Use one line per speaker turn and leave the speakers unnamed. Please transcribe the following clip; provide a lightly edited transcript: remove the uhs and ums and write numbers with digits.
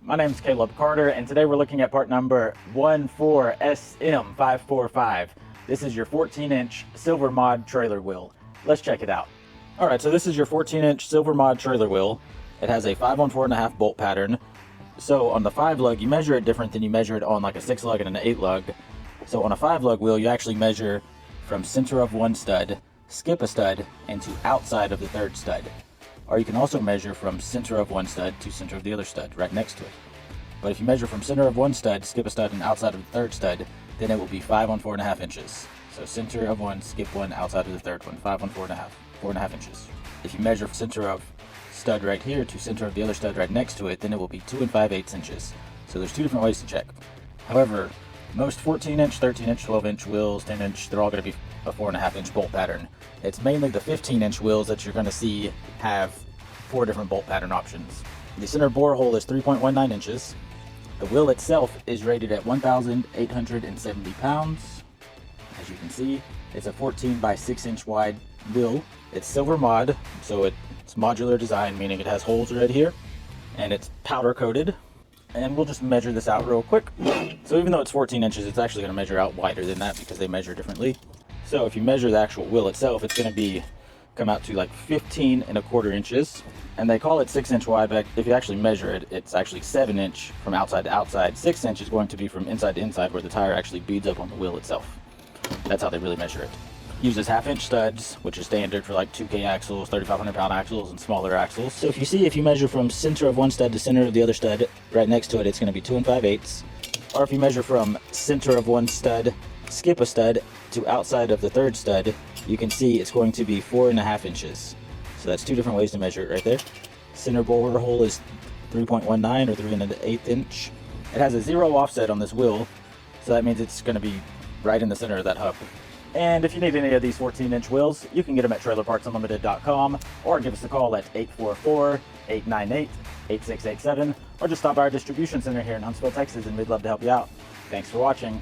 My name is Caleb Carter, and today we're looking at part number 14SM545. This is your 14-inch silver mod trailer wheel. Let's check it out. All right, so this is your 14-inch silver mod trailer wheel. It has a 5x4.5 bolt pattern. So on the 5 lug, you measure it different than you measure it on like a 6 lug and an 8 lug. So on a 5 lug wheel, you actually measure from center of one stud, skip a stud, and to outside of the third stud. Or you can also measure from center of one stud to center of the other stud, right next to it. But if you measure from center of one stud, skip a stud, and outside of the third stud, then it will be 5 on 4.5 inches. So center of one, skip one, outside of the third one, 5 on 4.5 inches. If you measure center of stud right here to center of the other stud right next to it, then it will be 2 and 5/8 inches. So there's two different ways to check. However, most 14-inch, 13-inch, 12-inch wheels, 10-inch, they're all going to be a 4.5-inch bolt pattern. It's mainly the 15-inch wheels that you're going to see have 4 different bolt pattern options. The center bore hole is 3.19 inches. The wheel itself is rated at 1,870 pounds. As you can see, it's a 14 by 6 inch wide wheel. It's silver mod, so it's modular design, meaning it has holes right here, and it's powder coated. And we'll just measure this out real quick. So even though it's 14 inches, it's actually going to measure out wider than that because they measure differently. So if you measure the actual wheel itself, it's going to come out to like 15.25 inches. And they call it 6 inch wide, but if you actually measure it, it's actually 7 inch from outside to outside. 6 inch is going to be from inside to inside where the tire actually beads up on the wheel itself. That's how they really measure it. Uses 1/2 inch studs, which is standard for like 2K axles, 3,500 pound axles, and smaller axles. So if you measure from center of one stud to center of the other stud, right next to it, it's going to be 2 and 5/8. Or if you measure from center of one stud, skip a stud, to outside of the third stud, you can see it's going to be 4.5 inches. So that's two different ways to measure it right there. Center bore hole is 3.19 or 3 1/8 inch. It has a 0 offset on this wheel, so that means it's going to be right in the center of that hub. And if you need any of these 14-inch wheels, you can get them at trailerpartsunlimited.com or give us a call at 844-898-8687 or just stop by our distribution center here in Huntsville, Texas, and we'd love to help you out. Thanks for watching.